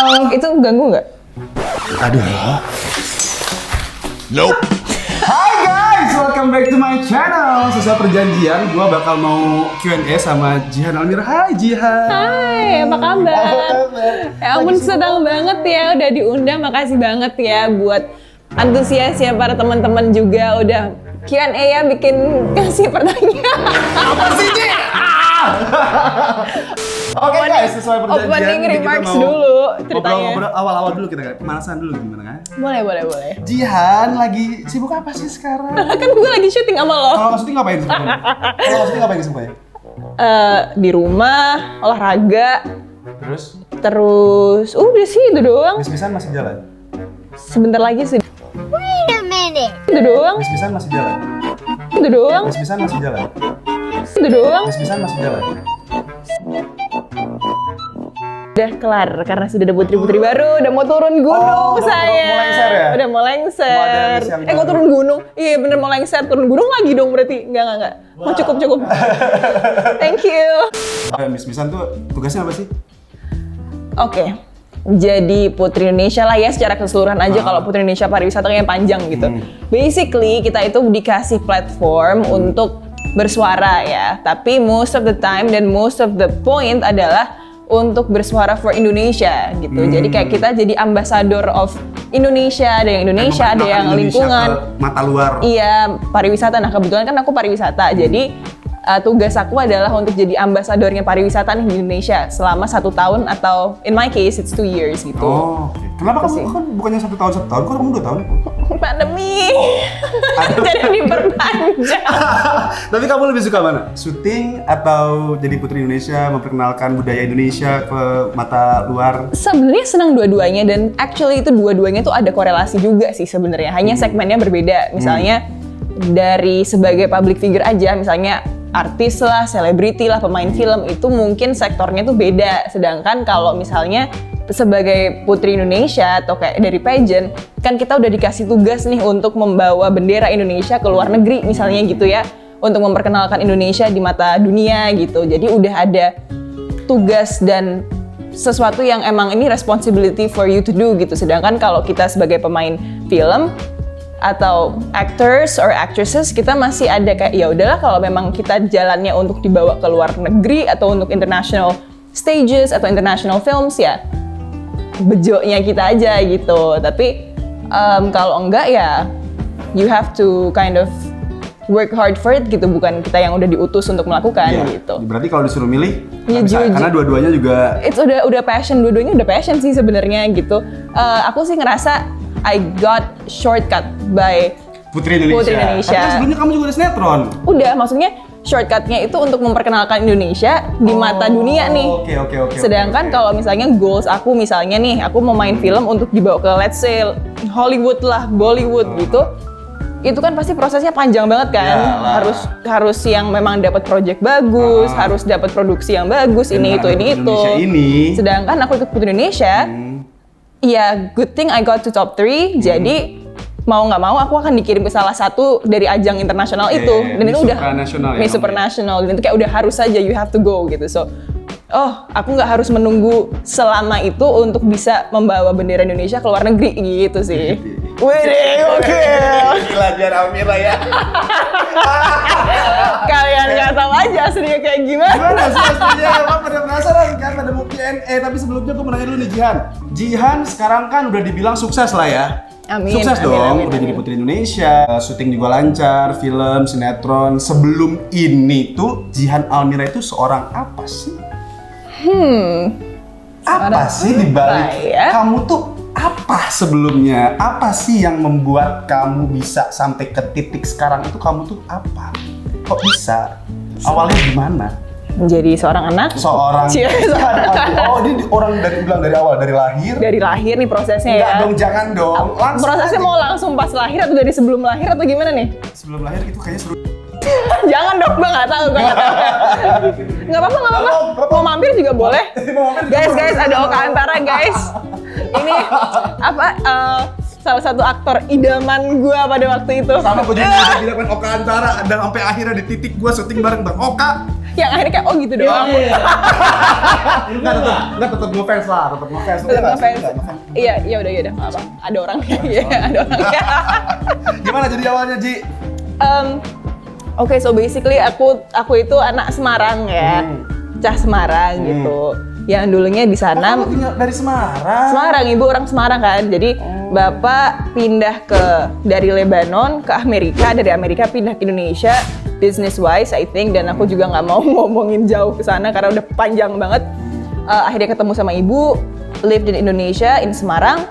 Itu ganggu nggak? Aduh. Nope. Hai guys, welcome back to my channel. Sesuai perjanjian, gue bakal mau Q&A sama Jihan Almira. Hai Jihan. Hai, apa kabar? Ya ampun, senang banget ya udah diundang. Makasih banget ya buat antusias ya para teman-teman juga udah Q&A ya, bikin kasih pertanyaan. Apa sih, Ji? Oke guys, sesuai perjanjian Opening kita remarks mau dulu ceritanya. ngobrol awal-awal dulu, kita pemanasan dulu gimana kan? Boleh. Jihan lagi sibuk apa sih sekarang? Kan gue lagi syuting sama lo. Kalau nggak syuting ngapain sibuknya? Kalau nggak syuting ngapain sibuknya? Di rumah, olahraga, terus udah sih itu doang. Bis-bisan masih jalan? Sebentar lagi sih. Wait a minute. Itu doang. Bis-bisan masih jalan? Itu doang. Bis-bisan masih jalan? Itu doang. Bis-bisan masih jalan? Udah kelar karena sudah ada putri-putri baru, udah mau turun gunung saya. Mau lengser ya? Udah mau lengser. Mau ada list yang Mau baru. turun gunung. Iya bener mau lengser, turun gunung lagi dong berarti. Enggak. Mau cukup. Thank you. Bis-bisan tuh tugasnya apa sih? Oke. Jadi Putri Indonesia lah ya secara keseluruhan aja. Kalau Putri Indonesia pariwisata yang panjang gitu. Basically kita itu dikasih platform untuk bersuara ya. Tapi most of the time dan most of the point adalah untuk bersuara for Indonesia gitu. Jadi kayak kita jadi ambassador of Indonesia, ada yang Indonesia, ada yang Indonesia lingkungan. ke mata luar. Iya, pariwisata. Nah, kebetulan kan aku pariwisata. Jadi tugas aku adalah untuk jadi ambasadornya pariwisata nih di Indonesia selama 1 tahun atau in my case it's 2 years gitu. Oh, oke. Kenapa kamu kan bukannya 1 tahun, kok kamu 2 tahun? Pandemi. Jadi diperpanjang. Tapi kamu lebih suka mana? Syuting atau jadi Putri Indonesia, memperkenalkan budaya Indonesia ke mata luar? Sebenarnya senang dua-duanya dan actually itu dua-duanya tuh ada korelasi juga sih sebenarnya. Hanya segmennya berbeda. Misalnya dari sebagai public figure aja, misalnya artis lah, selebriti lah, pemain film itu mungkin sektornya tuh beda. Sedangkan kalau misalnya sebagai Putri Indonesia atau kayak dari pageant, kan kita udah dikasih tugas nih untuk membawa bendera Indonesia ke luar negeri misalnya gitu ya, untuk memperkenalkan Indonesia di mata dunia gitu. Jadi udah ada tugas dan sesuatu yang emang ini responsibility for you to do gitu. Sedangkan kalau kita sebagai pemain film atau actors or actresses, kita masih ada kayak ya udahlah kalau memang kita jalannya untuk dibawa ke luar negeri atau untuk international stages atau international films ya bejoknya kita aja gitu. Tapi kalau enggak ya you have to kind of work hard for it gitu, bukan kita yang udah diutus untuk melakukan gitu. Berarti kalau disuruh milih, Ya, nggak bisa, karena dua-duanya juga. It's udah passion, dua-duanya udah passion sih sebenarnya gitu. Aku sih ngerasa I got shortcut by Putri Indonesia. Tapi kan sebelumnya kamu juga ada sinetron. Udah, maksudnya shortcutnya itu untuk memperkenalkan Indonesia di mata dunia nih. Oke. Sedangkan kalau misalnya goals aku misalnya nih, aku mau main film untuk dibawa ke let's say Hollywood lah, Bollywood gitu. Itu kan pasti prosesnya panjang banget kan. Harus yang memang dapat project bagus, harus dapat produksi yang bagus, ini itu. Sedangkan aku ikut Putri Indonesia, ya good thing I got to top 3. Jadi mau nggak mau aku akan dikirim ke salah satu dari ajang internasional itu. Dan itu udah Miss Supranational, dan itu kayak udah harus saja, you have to go gitu. So aku nggak harus menunggu selama itu untuk bisa membawa bendera Indonesia ke luar negeri gitu sih. Wih, oke. Gila, Jihan Almira ya. Kalian nggak tahu aja aslinya kayak gimana. Gimana sih aslinya? Emang pada penasaran kan, pada mau Q&A. Tapi sebelumnya gue mau nanya dulu nih Jihan. Jihan sekarang kan udah dibilang sukses lah ya. Amin. Sukses dong, udah jadi Putri Indonesia, syuting juga lancar, film, sinetron. Sebelum ini tuh Jihan Almira itu seorang apa sih? Apa sih dibalik kamu tuh apa sebelumnya? Apa sih yang membuat kamu bisa sampai ke titik sekarang itu? Kamu tuh apa? Kok bisa? Awalnya gimana? Menjadi seorang anak. Oh, ini orang bilang dari awal, dari lahir. Dari lahir nih prosesnya ya. Enggak dong, jangan dong. Langsung prosesnya aja. mau langsung pas lahir atau dari sebelum lahir atau gimana nih? Sebelum lahir itu kayaknya seru. Jangan dong, gue nggak tahu. Nggak apa-apa. Mau mampir juga boleh. Guys, ada Oka Antara guys. Ini apa? Salah satu aktor idaman gue pada waktu itu. Sama gue juga bilang Oka Antara, dan sampai akhirnya di titik gue syuting bareng Bang Oka. Yang akhirnya kayak oh gitu doang. Enggak tetap ngefans lah, tetap ngefans. Tetap ngefans. Iya, udah nggak apa. Ada orang ya, ada orang. Gimana jadi awalnya, Ji? Oke, so basically aku itu anak Semarang ya. Cah Semarang gitu. Yang dulunya di sana. Kamu tinggal dari Semarang? Semarang, ibu orang Semarang kan. Jadi bapak pindah dari Lebanon ke Amerika, dari Amerika pindah ke Indonesia business wise I think, dan aku juga nggak mau ngomongin jauh ke sana karena udah panjang banget. Akhirnya ketemu sama ibu, live in Indonesia, in Semarang.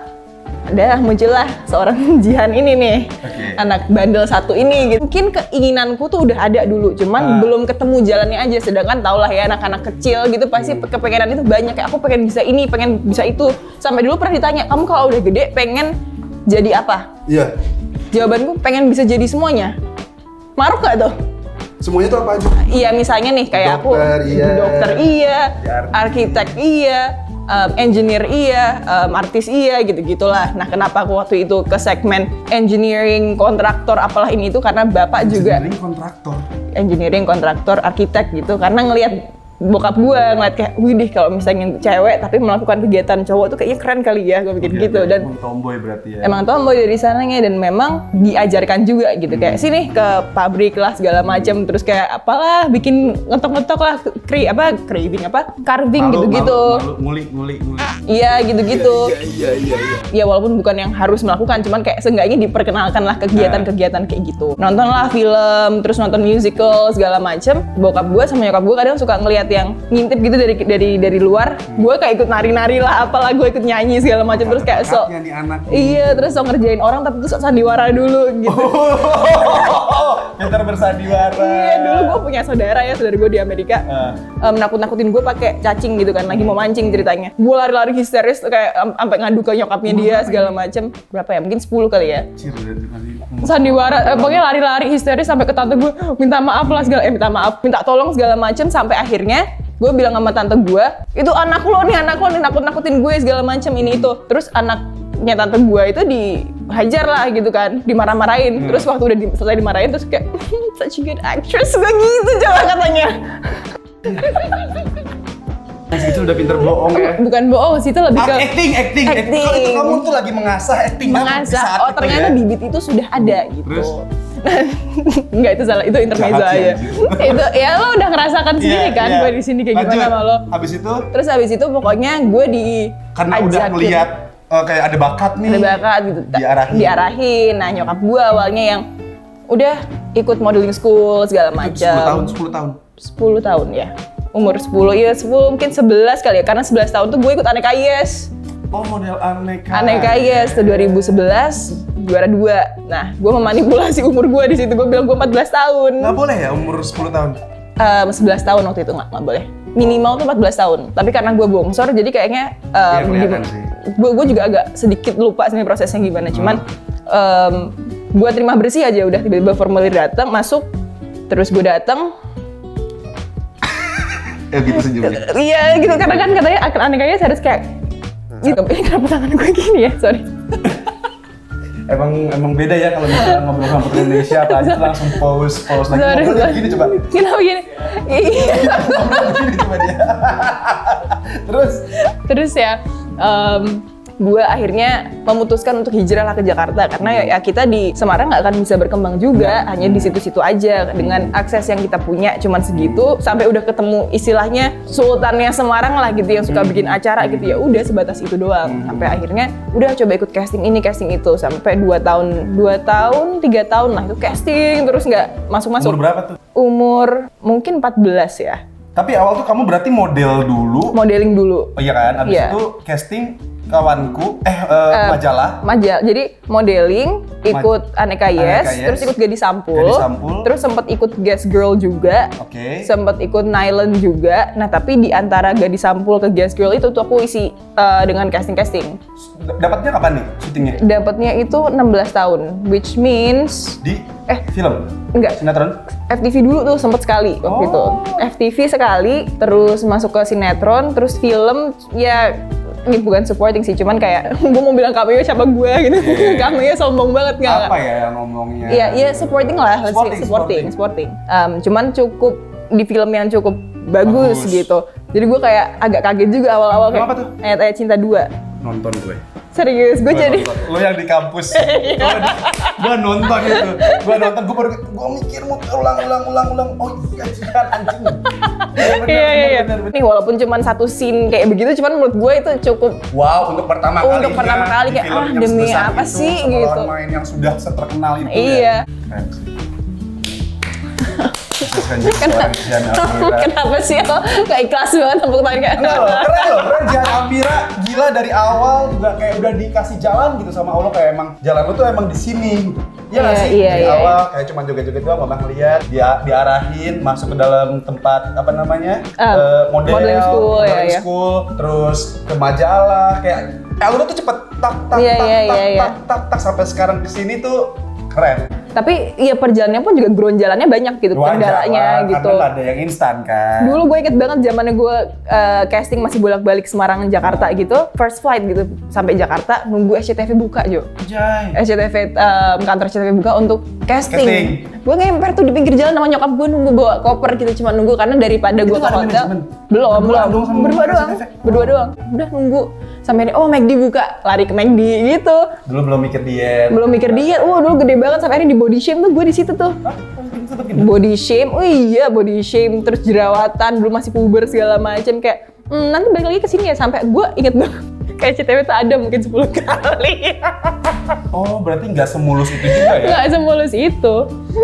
Udah muncullah seorang Jihan ini nih, anak bandel satu ini gitu. Mungkin keinginanku tuh udah ada dulu, cuman belum ketemu jalannya aja. Sedangkan tau lah ya anak-anak kecil gitu pasti kepengenan itu banyak. Kayak aku pengen bisa ini, pengen bisa itu. Sampai dulu pernah ditanya, kamu kalau udah gede pengen jadi apa? Iya. Jawabanku pengen bisa jadi semuanya. Maruk gak tuh? Semuanya tuh apa aja? Iya, misalnya nih kayak dokter iya, arsitek iya, engineer iya, artis iya, gitu-gitulah. Nah, kenapa aku waktu itu ke segmen engineering, kontraktor, apalah ini itu karena bapak juga engineering, kontraktor, arsitek gitu. Karena ngelihat bokap gue ngeliat kayak, widih kalau misalnya cewek tapi melakukan kegiatan cowok tuh kayaknya keren kali ya, gue pikir gitu. Dan emang tomboy berarti ya? Emang tomboy dari sananya, dan memang diajarkan juga gitu. Kayak sini ke pabrik lah segala macam, terus kayak apalah bikin ngetok-ngetok lah, carving gitu-gitu. Ngulik. Iya gitu-gitu. Iya walaupun bukan yang harus melakukan, cuman kayak seenggaknya diperkenalkan lah kegiatan-kegiatan kayak gitu. Nonton lah film, terus nonton musical segala macam. Bokap gue sama nyokap gue kadang suka ngeliat yang ngintip gitu dari luar. Gue kayak ikut nari-nari lah, apalah gue ikut nyanyi segala macam, terus kayak iya, terus so ngerjain orang tapi tuh sandiwara dulu gitu. Pintar bersandiwara. Iya, dulu gue punya saudara gue di Amerika. Nakut-nakutin gue pakai cacing gitu kan, lagi mau mancing ceritanya. Gue lari-lari histeris kayak sampai ngadu ke nyokapnya dia segala macam. Berapa ya? Mungkin 10 kali ya. Sandiwara, pokoknya lari-lari histeris sampai ke tante gue minta maaf lah minta tolong segala macam, sampai akhirnya gue bilang sama tante gue, itu anak lo nih nakut-nakutin gue segala macam ini itu. Terus anaknya tante gue itu dihajar lah gitu kan, dimarah-marahin. Terus waktu udah selesai dimarahin terus kayak such a good actress, gue gitu coba katanya. Itu udah pinter bohong ya? Bukan bohong sih, itu lebih ke acting. Kalau itu kamu tuh lagi mengasah acting. Oh ternyata bibit itu sudah ada gitu. Terus? Enggak, itu salah, itu intermezzo aja. Itu ya lo udah ngerasakan sendiri kan gue di sini kayak gimana sama lo. Habis itu pokoknya gue karena udah melihat kayak ada bakat nih. Ada bakat gitu. Diarahin. Nah, nyokap gue awalnya yang udah ikut modeling school segala macam. 10 tahun. 10 tahun ya. Umur 10 mungkin 11 kali ya, karena 11 tahun tuh gue ikut Aneka Yes. Oh, model Aneka Yes tuh 2011 juara 2. Nah, gue memanipulasi umur gue di situ. Gue bilang gue 14 tahun. Nggak boleh ya umur 10 tahun? 11 tahun waktu itu nggak boleh. Minimal tuh 14 tahun. Tapi karena gue bongsor, jadi kayaknya gue juga agak sedikit lupa sebenarnya prosesnya gimana. Cuman gue terima bersih aja, udah tiba-tiba formulir datang, masuk, terus gue datang. Gitu senyumnya. Iya gitu, karena kan katanya Aneka Yes harus kayak gitu. Ini kenapa tangan gue gini ya? Sorry. Emang beda ya kalau misalnya ngobrol sama Putri Indonesia, apa aja langsung pause lagi. Ngobrol gini coba. Kenapa gini? Iya. Gini coba dia. Terus ya, gue akhirnya memutuskan untuk hijrah lah ke Jakarta, karena ya kita di Semarang nggak akan bisa berkembang juga, hanya di situ-situ aja dengan akses yang kita punya cuman segitu. Sampai udah ketemu istilahnya sultannya Semarang lah gitu, yang suka bikin acara gitu, ya udah sebatas itu doang. Sampai akhirnya udah coba ikut casting ini casting itu sampai 3 tahun lah itu casting terus nggak masuk. Umur berapa tuh? Umur mungkin 14 ya. Tapi awal tuh kamu berarti modeling dulu. Oh iya kan, abis itu casting kawanku, majalah. Jadi modeling, ikut Aneka Yes, terus ikut Gadis Sampul, terus sempat ikut Guest Girl juga, sempat ikut Nylon juga. Nah tapi di antara Gadis Sampul ke Guest Girl itu tuh aku isi dengan casting. Dapatnya kapan nih syutingnya? Dapatnya itu 16 tahun, which means di film? Enggak. Sinetron? FTV dulu tuh sempet sekali waktu itu. FTV sekali, terus masuk ke sinetron, terus film ya. Ini bukan supporting sih, cuman kayak gue mau bilang cameo siapa gue gitu. Cameo sombong banget nggak? Apa ya yang ngomongnya? Iya supporting lah, supporting. Cuman cukup di film yang cukup bagus gitu. Jadi gue kayak agak kaget juga awal-awal kayak Apa tuh? Ayat-ayat Cinta 2. Nonton gue. Serius, gue jadi Nonton. Lo yang di kampus. Gue nonton itu. Gue mikir mau ulang. Oh iya Jihan anjing. Iya. Nih walaupun cuma satu scene kayak begitu, cuman menurut gue itu cukup Wow, untuk pertama kali kayak, di film yang demi sebesar apa itu, sih sama gitu. lawan main yang sudah seterkenal itu. Iya. Keren sih. Kenapa sih lo gak ikhlas banget tepuk tangan kayak Enggak loh, keren Jihan Amira gila dari awal juga kayak udah dikasih jalan gitu sama Allah kayak emang jalan lu tuh emang di sini gitu. Iya nggak sih? Dari awal kayak cuma joget-joget doang, mama ngeliat dia diarahin masuk ke dalam tempat apa namanya modeling school, terus ke majalah kayak alurnya tuh cepet tak sampai sekarang kesini tuh keren. Tapi ya perjalanannya pun juga jalannya banyak gitu, kendalanya gitu. Karena ada yang instan kan. Dulu gue inget banget zamannya gue casting masih bolak-balik Semarang Jakarta gitu, first flight gitu sampai Jakarta nunggu SCTV buka Jo. SCTV kantor SCTV buka untuk casting. Gue ngemper tuh di pinggir jalan sama nyokap gue nunggu bawa koper gitu, cuma nunggu karena daripada gue ke hotel. Belum. Berdua doang. Udah nunggu sampai oh McD buka, lari ke McD gitu. Dulu belum mikir diet. Dulu gede banget sampai akhirnya di body shame tuh gue di situ tuh. Body shame, body shame terus jerawatan, belum masih puber segala macam kayak nanti balik lagi ke sini ya sampai gue inget banget kayak CTV tuh ada mungkin 10 kali. Oh, berarti nggak semulus itu juga ya? Nggak semulus itu.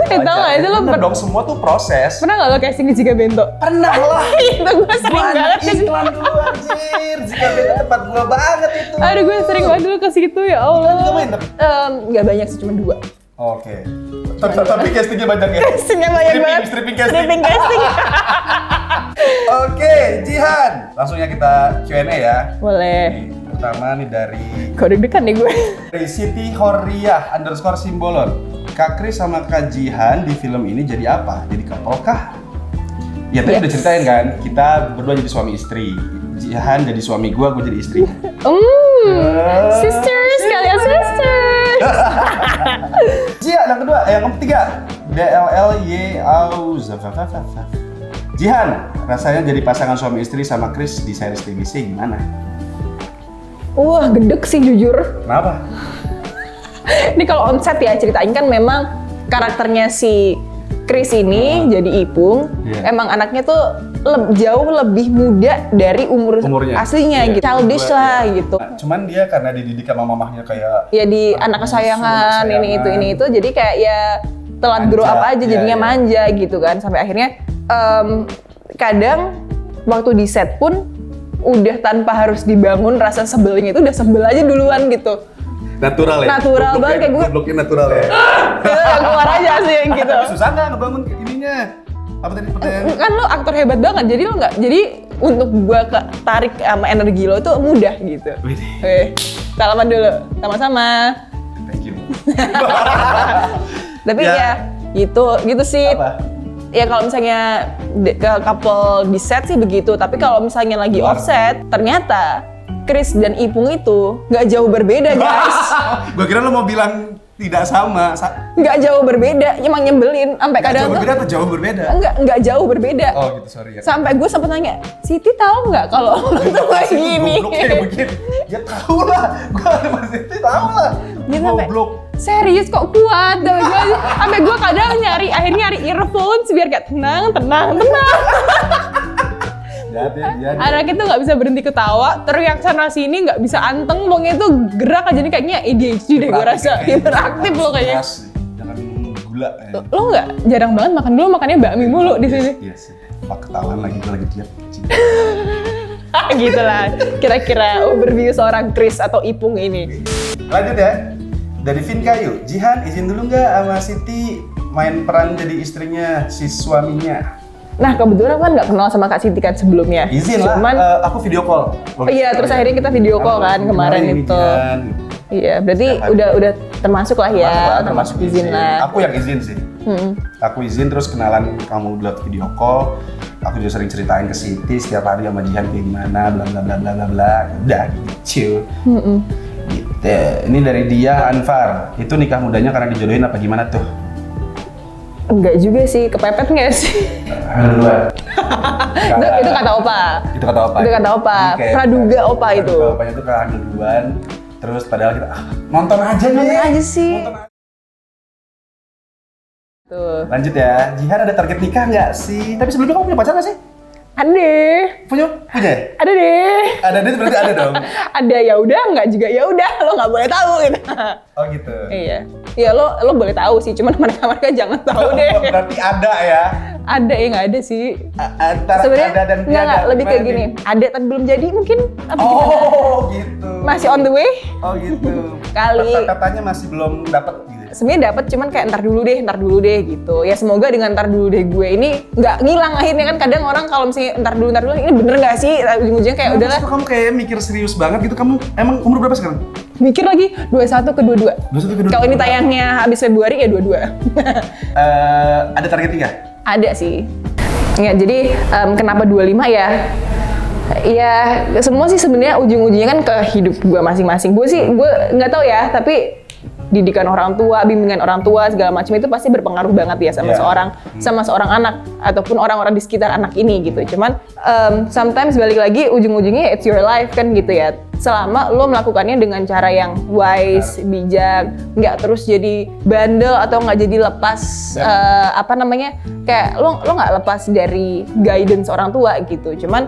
Tahu nggak itu lo dong semua tuh proses. Pernah nggak lo casting di Jika Bento? Pernah lah. Itu gue sering banget ke situ. Iklan dulu anjir, Jika Bento tempat gue banget itu. Aduh gue sering banget dulu ke situ ya Allah. Juga main tapi? Nggak banyak sih, cuma 2. Oke. Tapi castingnya banyak ya? Castingnya banyak banget. Stripping casting. Oke, Jihan. Langsungnya kita Q&A ya. Boleh. Pertama nih dari Kok deg-degan nih gue. Dari Siti Horiah _simbolon. Kak Kris sama Kak Jihan di film ini jadi apa? Jadi couple kah? Ya tadi udah ceritain kan, kita berdua jadi suami istri. Jihan jadi suami gue jadi istri. Sisters, kalian sisters. Jihan, yang ketiga. DLLY Auzafafafafa. Jihan, rasanya jadi pasangan suami istri sama Kris di series TBC gimana? Wah, gedek sih jujur. Kenapa? Ini kalau on set ya ceritain kan memang karakternya si Kris ini jadi Ipung, emang anaknya tuh jauh lebih muda dari umurnya aslinya gitu, childish lah gitu. Cuman dia karena dididik sama mamahnya kayak ya di anak kesayangan ini itu, jadi kayak ya telat grow up aja jadinya manja gitu kan, sampai akhirnya kadang waktu di set pun udah tanpa harus dibangun rasa sebelnya itu udah sebel aja duluan gitu. Natural ya? Natural banget kayak gue. Gobloknya natural ya? Keluar aja sih gitu. Susah nggak ngebangun ininya? Apa tadi pertanyaan? Kan lo aktor hebat banget, jadi lo nggak, jadi untuk gue tarik sama energi lo itu mudah gitu. Oke, salaman dulu, sama-sama. Thank you. Tapi ya gitu sih. Apa? Ya kalau misalnya ke couple di set sih begitu, tapi kalau misalnya lagi offset, ternyata Kris dan Ipung itu nggak jauh berbeda guys. Gue kira lo mau bilang tidak sama. Nggak jauh berbeda, emang nyebelin. Sampai kadang jauh berbeda atau jauh berbeda? Nggak jauh berbeda. Oh gitu, sorry ya. Sampai gue sempet nanya, Siti tahu nggak kalau lo tuh kayak gini? Gobloknya begini. Ya tahu lah, gue sama Siti tahu lah. Goblok. Serius kok kuat, sampai gue kadang akhirnya nyari earphones biar kayak tenang. Anak itu nggak bisa berhenti ketawa, teriak sana sini nggak bisa anteng, pokoknya itu gerak aja nih kayaknya ADHD deh gue rasa, hiperaktif lo kayaknya. Jangan gula. Lo nggak jarang banget makan, dulu makannya bakmi mulu di sini. Iya sih, ketahuan lagi gue lagi diet. Gitu lah, kira-kira overview seorang Kris atau Ipung ini. Lanjut ya. Dari Vinkayu, Jihan izin dulu nggak sama Siti main peran jadi istrinya si suaminya? Nah kebetulan kan nggak kenal sama Kak Siti kan sebelumnya. Izin lah, aku video call. Iya, terus akhirnya kita video call kan kemarin itu. Iya, berarti udah termasuk lah ya, termasuk izin lah. Aku yang izin sih. Aku izin terus kenalan kamu buat video call. Aku juga sering ceritain ke Siti setiap hari sama Jihan kayak gimana, bla bla bla bla bla bla. Udah gitu. Gitu. Ini dari dia Anfar. Itu nikah mudanya karena dijodohin apa gimana tuh? Enggak juga sih, kepepet nggak sih? Hamil duluan. Itu kata opa. Itu kata opa. Itu kata opa. Praduga opa itu. Praduga opanya itu kayak hamil duluan. Terus padahal kita nonton aja nih. Nonton aja sih. Tuh. Lanjut ya. Jihan ada target nikah nggak sih? Tapi sebelumnya kamu punya pacar nggak sih? Ada deh. Punya? Ada deh. Ada deh berarti ada dong. Ada ya udah, nggak juga ya udah, lo nggak boleh tahu gitu. Oh gitu. Iya. Ya lo boleh tahu sih, cuman mereka jangan tahu deh. Berarti ada ya. Ada ya nggak ada sih. Antara Sebenarnya ada dan nggak tiada. lebih kayak Gimana gini. nih? Ada tapi belum jadi mungkin. Apa Oh gimana? gitu. Masih on the way. Oh gitu. Kali. Katanya masih belum dapat gitu. Sebenarnya dapat cuman kayak ntar dulu deh gitu. Ya semoga dengan ntar dulu deh gue ini nggak ngilang akhirnya kan kadang orang kalau misalnya ntar dulu ini bener nggak sih? Ujung-ujungnya kayak udahlah. Kamu kayak mikir serius banget gitu. Kamu emang umur berapa sekarang? Mikir lagi 21 ke 22. 21 ke 22. Kalau ini tayangnya habis Februari ya 22. Ada target nikah? Ada sih. Ya, jadi kenapa 25 ya? Ya semua sih sebenarnya ujung-ujungnya kan ke hidup gue masing-masing. Gue nggak tahu ya, tapi didikan orang tua, bimbingan orang tua segala macam itu pasti berpengaruh banget ya sama seorang anak ataupun orang-orang di sekitar anak ini gitu. Cuman sometimes balik lagi ujung-ujungnya it's your life kan gitu ya. Selama lo melakukannya dengan cara yang wise, bijak, nggak terus jadi bandel atau nggak jadi lepas kayak lo nggak lepas dari guidance orang tua gitu. Cuman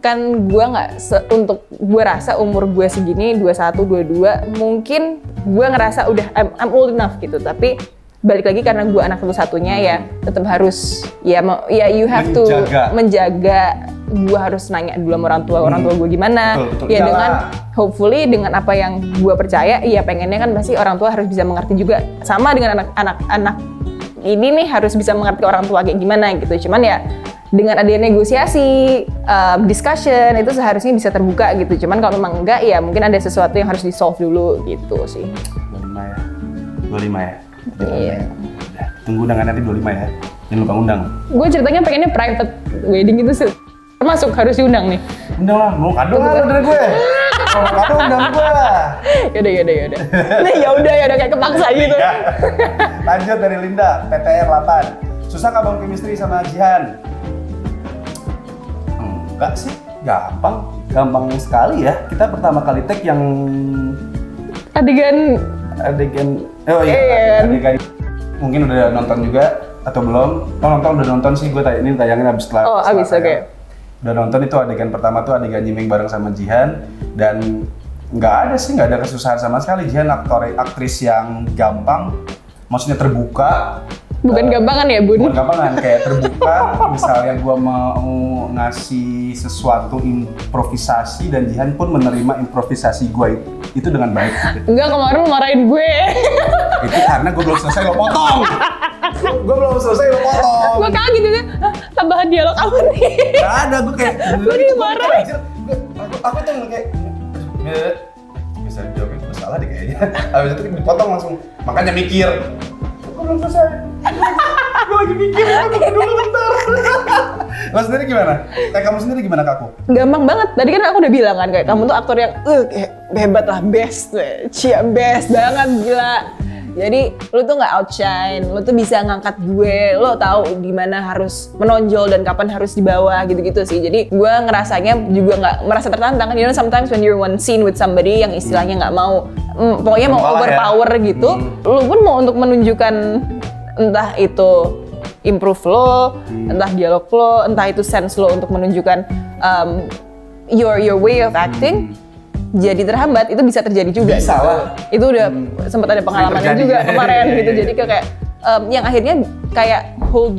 kan gue nggak untuk gue rasa umur gue segini 21, 22 mungkin gue ngerasa udah I'm old enough gitu, tapi balik lagi karena gue anak satu-satunya ya tetap harus ya you have to menjaga. Gue harus nanya dulu sama orang tua gue gimana. Betul. Ya dengan hopefully dengan apa yang gue percaya ya pengennya kan pasti orang tua harus bisa mengerti juga, sama dengan anak ini nih harus bisa mengerti orang tua kayak gimana gitu. Cuman ya dengan adanya negosiasi, discussion itu seharusnya bisa terbuka gitu. Cuman kalau memang enggak ya mungkin ada sesuatu yang harus di-solve dulu gitu sih. 25 ya? Iya. Tunggu undangan nanti 25 ya. Jangan lupa undang. Gue ceritanya pengennya private wedding gitu sih. Termasuk harus diundang nih. Undang lah, mau kado lah dari gue. Mau kado undang gue. Yaudah. Nih yaudah kayak kepaksa gitu. Lanjut dari Linda, PTR 8. Susah nggak bang chemistry sama Jihan? Enggak sih, gampang sekali ya. Kita pertama kali take yang adegan mungkin udah nonton juga atau belum? Udah nonton sih, gue ini tayangin abis setelah. Oh abis, oke. Udah nonton itu adegan pertama tuh adegan nyimeng bareng sama Jihan dan nggak ada kesusahan sama sekali. Jihan aktris yang gampang, maksudnya terbuka. Bukan gampangan ya bun? Bukan gampangan, kayak terbuka. Misalnya gue mau ngasih sesuatu improvisasi dan Jihan pun menerima improvisasi gue itu dengan baik. Enggak, kemarin lo marahin gue. Itu karena gue belum selesai lo potong. Gue kaget gitu, tambahan dialog apa nih? Gak ada, gue kayak gue dimarahin. Aku tuh kayak bisa jawabnya gue salah deh kayaknya. Habis itu dipotong langsung, makanya mikir. Gue belum selesai. Gue lagi mikir, dulu bentar. Lo sendiri gimana? Kamu sendiri gimana Kak aku? Gampang banget. Tadi kan aku udah bilang kan kayak kamu tuh aktor yang kayak hebat lah, best banget gila. Jadi lu tuh nggak outshine, lu tuh bisa ngangkat gue, lu tahu di mana harus menonjol dan kapan harus di bawah gitu-gitu sih. Jadi gue ngerasanya juga nggak merasa tertantang. You know, sometimes when you're one scene with somebody yang istilahnya nggak mau, pokoknya mau overpower gitu, lu pun mau untuk menunjukkan entah itu improve lo, entah dialog lo, entah itu sense lo untuk menunjukkan your way of acting. Jadi terhambat, itu bisa terjadi juga. Bisa gitu. lah. Itu udah sempat ada pengalamannya juga kemarin gitu. Jadi kayak yang akhirnya kayak hold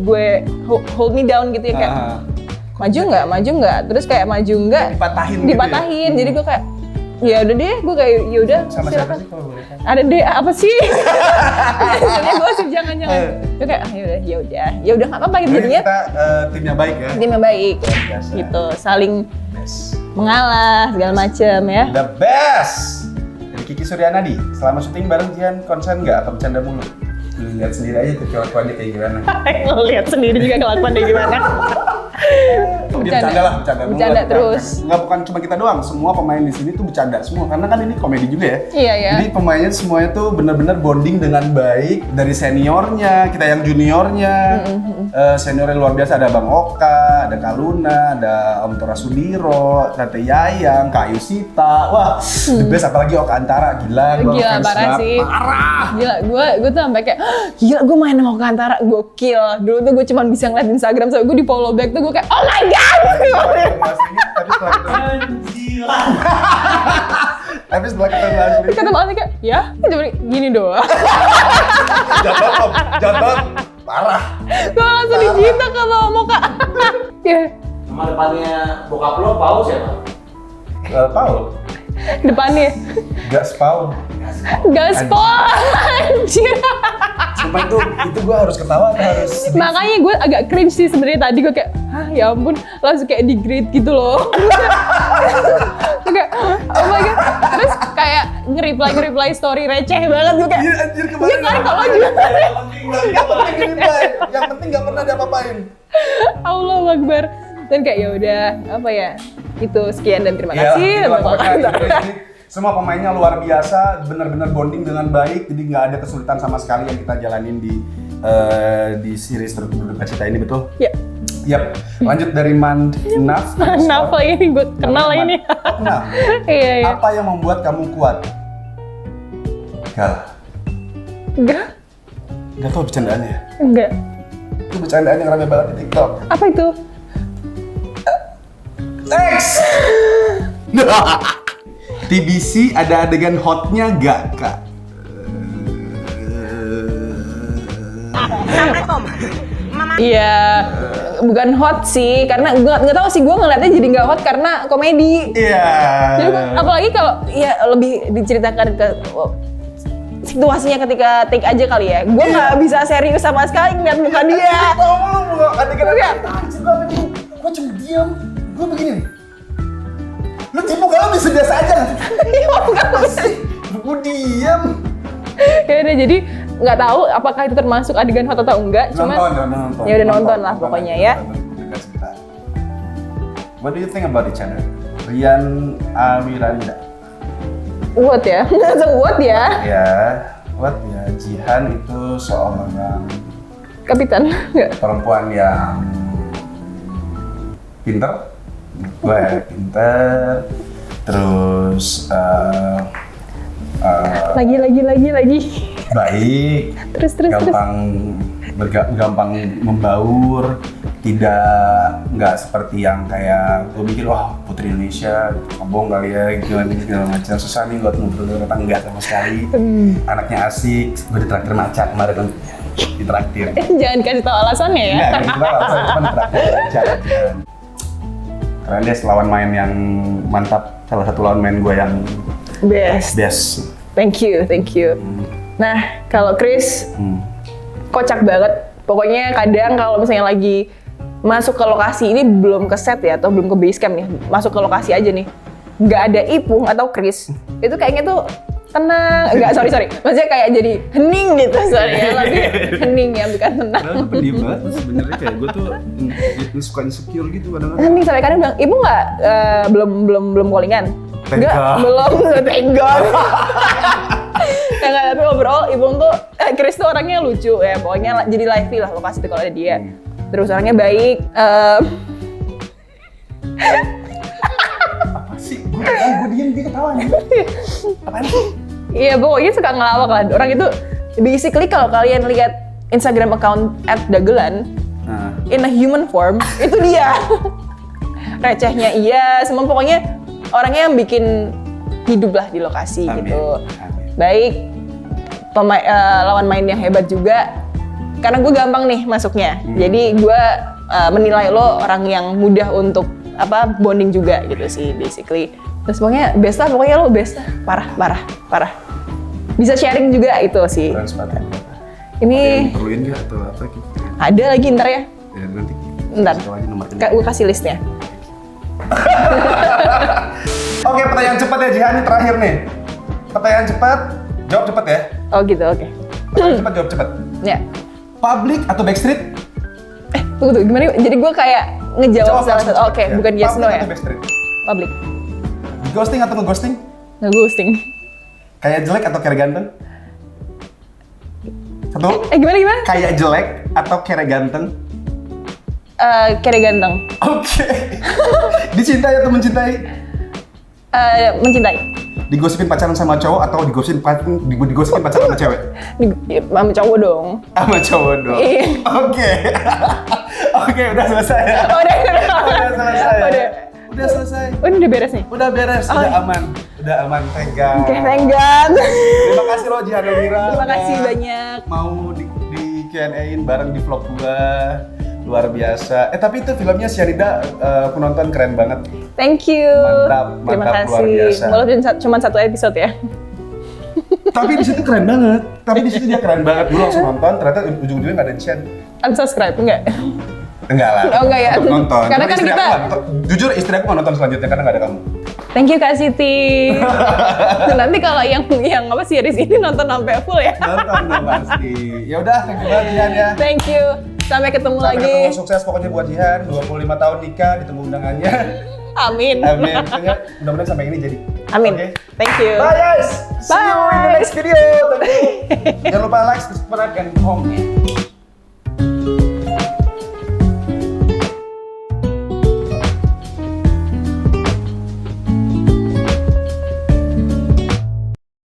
me down gitu ya kayak maju nggak, terus kayak maju nggak dipatahin. Gitu ya? Jadi gue kayak ya udah deh, gue kayak ya udah silakan. Ada deh apa sih? Jadi gue sih jangan. Gue kayak ya udah nggak apa-apa gitu jadinya. Kita timnya baik ya. Timnya baik gitu, saling mengalah segala macem ya. The best. Dari Kiki Suryanadi, selama syuting bareng Jihan konsen nggak atau bercanda mulu? Lihat sendiri aja tuh kelakuannya kayak gimana. Ngeliat sendiri juga kelakuannya gimana. Bercanda lah, bercanda Bercanda terus. Nggak, bukan cuma kita doang, semua pemain di sini tuh bercanda semua. Karena kan ini komedi juga ya. Iya, iya. Jadi pemainnya semuanya tuh benar-benar bonding dengan baik. Dari seniornya, kita yang juniornya. Seniornya luar biasa, ada Bang Oka, ada Kaluna, ada Om Tora Sudiro, Tante Yayang, Kak Yusita. Wah, the best, apalagi Oka Antara, gila. Gua Gila, fans parah banget. sih. Parah. Gila, gue tuh sampai kayak, gila gue main sama Oka Antara, gokil. Dulu tuh gue cuma bisa ngeliat Instagram, so gue di follow back tuh gue kayak, oh my god! Tapi setelah kita bahas Terus kata Mas kayak, ya, cuma gini doang. jatuh, parah. Gue langsung dicinta sama Moka. Ya, Nama depannya bokap lo Paul siapa? Paul, depannya gas Paul. gaspol, anjir. Sumpah itu gue harus ketawa, harus sedih. Makanya gue agak cringe sih sebenarnya tadi gue kayak, hah ya ampun, langsung kayak di-grade gitu loh. Kayak, oh my god. Terus kayak nge-reply story receh banget gue kayak. Iya anjir kemarin. Iya kan kalau juga. Yang penting gini, Bay. Yang penting nggak pernah diapa-apain. Allahu Akbar. Dan kayak ya udah apa ya, itu sekian dan terima Iya, kasih. itulah pokoknya. Jadi, semua pemainnya luar biasa, benar-benar bonding dengan baik, jadi nggak ada kesulitan sama sekali yang kita jalanin di series Berduka Cita ini, betul? Ya, Yap, lanjut dari Manaf. kenapa ini gue kenal ini? Kenal. Iya iya. Apa yang membuat kamu kuat? Gal, Enggak, tau bercandaannya? enggak. Itu bercandaan yang rame banget di TikTok. Apa itu? Next! TBC ada adegan hotnya gak, Kak? Iya, bukan hot sih, karena nggak tahu sih gue ngeliatnya jadi nggak hot karena komedi. Iya. Jadi apalagi kalau ya lebih diceritakan ke situasinya ketika take aja kali ya. Gue nggak bisa serius sama sekali ngeliat muka dia. Tolong lu adegan Iya. gue cuma diam, gue begini nih. Lu tipu kalau bisa biasa aja. Iya, Apa sih? Gue diam. Ya udah, jadi nggak tahu apakah itu termasuk adegan hot atau enggak. Cuma Nonton. ya udah nonton lah pokoknya ya. What do you think about each other? Rian Awiranda. What ya? Langsung what ya? Ya, what ya? Jihan itu seorang Kapitan. Nggak. perempuan yang pinter, gue pinter, terus Lagi. baik, Terus. gampang membaur, nggak seperti yang kayak gue mikir wah Putri Indonesia ngobong kali ya segala macam, susah nih buat ngobrol tentang enggak sama sekali. Anaknya asik, gue ditraktir maca kemarin kan, ditraktir. Jangan kasih tahu alasannya ya. Enggak, kita alasan cuma ditraktir maca. Karena dia lawan main yang mantap, salah satu lawan main gue yang Best. best. Thank you. Nah, kalau Chris kocak banget. Pokoknya kadang kalau misalnya lagi masuk ke lokasi ini belum ke set ya atau belum ke base camp nih, masuk ke lokasi aja nih, nggak ada Ipung atau Chris, itu kayaknya tuh tenang. Enggak, sorry. Maksudnya kayak jadi hening gitu, sorry ya, lebih hening ya, bukan tenang. Padahal pendiam banget sebenarnya, kayak gue tuh suka insecure gitu kadang-kadang. Hening sampai kadang bilang, Ibu nggak belum callingan? Enggak, belum, thank God. Enggak, tapi overall Ibung tuh, Chris tuh orangnya lucu ya, pokoknya jadi lively lah lokasi itu kalau ada dia. Terus orangnya baik. Apa sih? Gue diem, dia ketawa nih. Apaan sih? Iya, pokoknya suka ngelawak lah. Orang itu basically kalau kalian lihat Instagram account @dagelan in a human form, itu dia. Recehnya iya, semua pokoknya orangnya yang bikin hidup lah di lokasi. Amin. Gitu. Amin. Baik, lawan main yang hebat juga. Karena gue gampang nih masuknya, jadi gue menilai lo orang yang mudah untuk bonding juga gitu sih basically. Terus pokoknya best lah, pokoknya lo best lah, parah. Bisa sharing juga itu sih. Keren sepatu. Ini Perluin nggak atau apa gitu? ada lagi ntar ya. Ya nanti. Ntar. Kasih tau aja nomor Gue kasih listnya. Oke, pertanyaan cepat ya Jihan, ini terakhir nih. Pertanyaan cepat, jawab cepat ya. Oh gitu, oke. Pertanyaan cepat, jawab cepat. Ya. Public atau Backstreet? Tunggu, gimana? Jadi gue kayak ngejawab salah satu. Oke, Ya. bukan yes no Public ya. atau backstreet? Public. Ghosting atau nge-ghosting? Nge-ghosting. Kayak jelek atau kayak ganteng? Satu. Gimana? Kayak jelek atau kayak ganteng? Kayak ganteng. Oke. Dicintai atau mencintai? Mencintai. Digosipin pacaran sama cowok atau digosipin pacaran sama cewek? Sama cowok dong. Sama cowok dong. Iya. Oke. Oke, udah selesai ya. Udah. Udah selesai. Ya? Udah selesai. Oh, ini udah beres nih? Udah beres, udah aman. Udah aman, pegang. Oke, thank God. Terima kasih loh Jihan Elvira. Terima kasih udah banyak. Mau di Q&A-in bareng di vlog gua. Luar biasa. Tapi itu filmnya Syarida, aku nonton keren banget. Thank you. Mantap, Terima mantap, kasih. luar biasa. Walaupun cuma satu episode ya. Tapi di situ keren banget. Tapi di situ dia keren banget. Dulu langsung nonton, ternyata ujung-ujungnya nggak ada Chen. Unsubscribe enggak? Enggak lah. Oh, enggak ya? Tetap nonton. Karena Cuma kan istri kita- aku nggak nonton. Jujur istri aku nggak nonton selanjutnya karena nggak ada kamu. Thank you Kak Siti. Nanti kalau yang apa series ini nonton sampai full ya. Nonton dong pasti. Ya udah, thank you banget Jihan ya. Thank you. Sampai ketemu Sampai lagi. ketemu, sukses pokoknya buat Jihan. 25 tahun nikah, ditunggu undangannya. Amin. Amin. Pokoknya mudah-mudahan sampai ini jadi. Amin. Oke. Thank you. Bye guys. See you in the Bye. next video. Jangan lupa like, subscribe, dan komen.